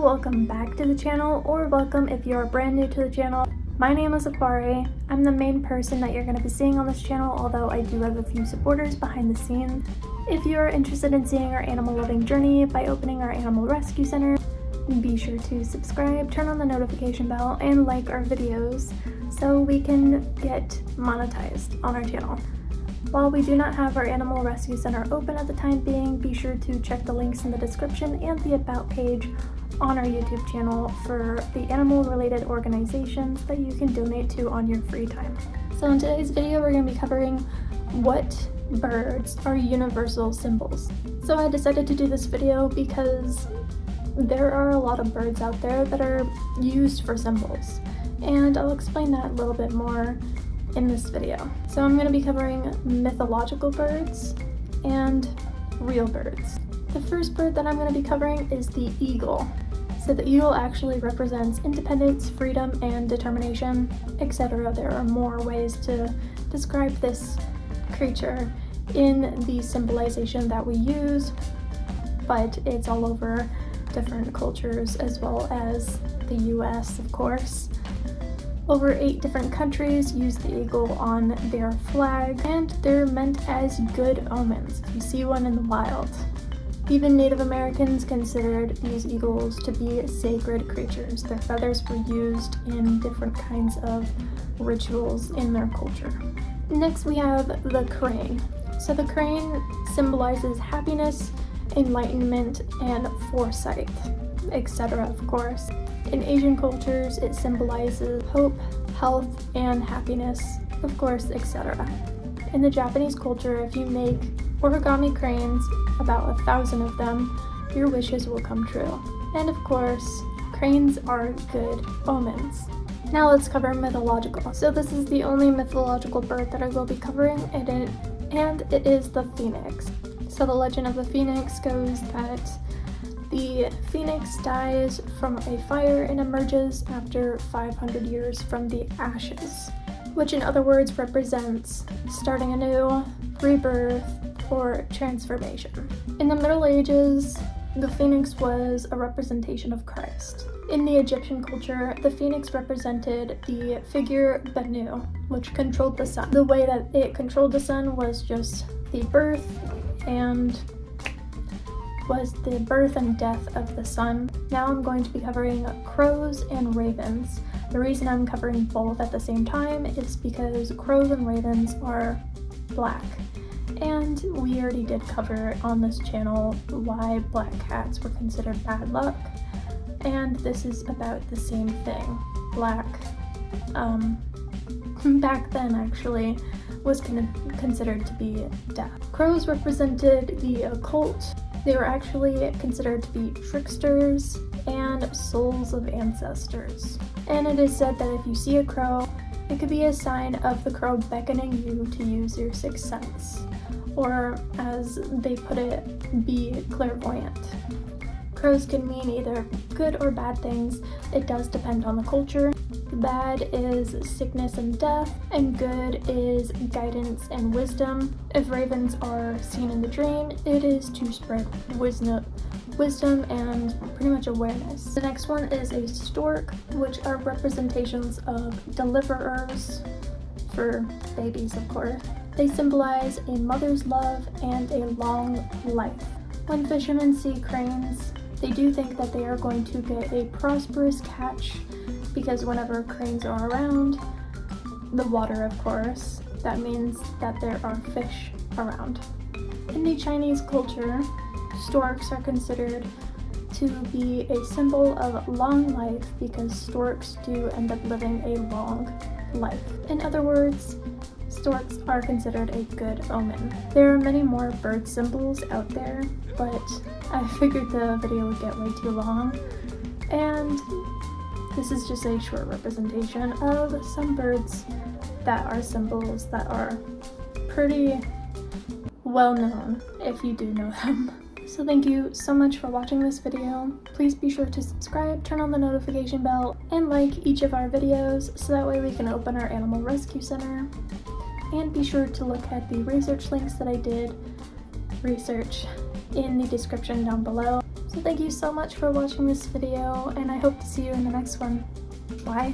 welcome back to the channel, or welcome if you're brand new to the channel. My name is Aquari. I'm the main person that you're going to be seeing on this channel, although I do have a few supporters behind the scenes. If you are interested in seeing our animal loving journey by opening our animal rescue center, be sure to subscribe, turn on the notification bell, and like our videos so we can get monetized on our channel. While we do not have our animal rescue center open at the time being, be sure to check the links in the description and the about page on our YouTube channel for the animal related organizations that you can donate to on your free time. So in today's video, we're going to be covering what birds are universal symbols. So I decided to do this video because there are a lot of birds out there that are used for symbols, and I'll explain that a little bit more in this video. So I'm going to be covering mythological birds and real birds. The first bird that I'm going to be covering is the eagle. So the eagle actually represents independence, freedom, and determination, etc. There are more ways to describe this creature in the symbolization that we use, but it's all over different cultures as well as the US, of course. Over 8 different countries use the eagle on their flag, and they're meant as good omens if you see one in the wild. Even Native Americans considered these eagles to be sacred creatures. Their feathers were used in different kinds of rituals in their culture. Next we have the crane. So the crane symbolizes happiness, enlightenment, and foresight, etc. of course. In Asian cultures, it symbolizes hope, health, and happiness, of course, etc. In the Japanese culture, if you make origami cranes, about 1,000 of them, your wishes will come true. And of course, cranes are good omens. Now let's cover mythological. So this is the only mythological bird that I will be covering, and it is the phoenix. So the legend of the phoenix goes that the phoenix dies from a fire and emerges after 500 years from the ashes, which in other words represents starting anew, rebirth, or transformation. In the Middle Ages, the phoenix was a representation of Christ. In the Egyptian culture, the phoenix represented the figure Benu, which controlled the sun. The way that it controlled the sun was just the birth and death of the sun. Now I'm going to be covering crows and ravens. The reason I'm covering both at the same time is because crows and ravens are black. And we already did cover on this channel why black cats were considered bad luck. And this is about the same thing. Black, back then actually, was considered to be death. Crows represented the occult. They were actually considered to be tricksters and souls of ancestors. And it is said that if you see a crow, it could be a sign of the crow beckoning you to use your sixth sense, or as they put it, be clairvoyant. Crows can mean either good or bad things. It does depend on the culture. Bad is sickness and death, and good is guidance and wisdom. If ravens are seen in the dream, it is to spread wisdom and pretty much awareness. The next one is a stork, which are representations of deliverers for babies, of course. They symbolize a mother's love and a long life. When fishermen see cranes, they do think that they are going to get a prosperous catch, because whenever cranes are around the water, of course, that means that there are fish around. In the Chinese culture, storks are considered to be a symbol of long life because storks do end up living a long life. In other words, storks are considered a good omen. There are many more bird symbols out there, but I figured the video would get way too long, and this is just a short representation of some birds that are symbols that are pretty well known if you do know them. So thank you so much for watching this video. Please be sure to subscribe, turn on the notification bell, and like each of our videos so that way we can open our animal rescue center. And be sure to look at the research links that I did research in the description down below So thank you so much for watching this video, and I hope to see you in the next one. Bye!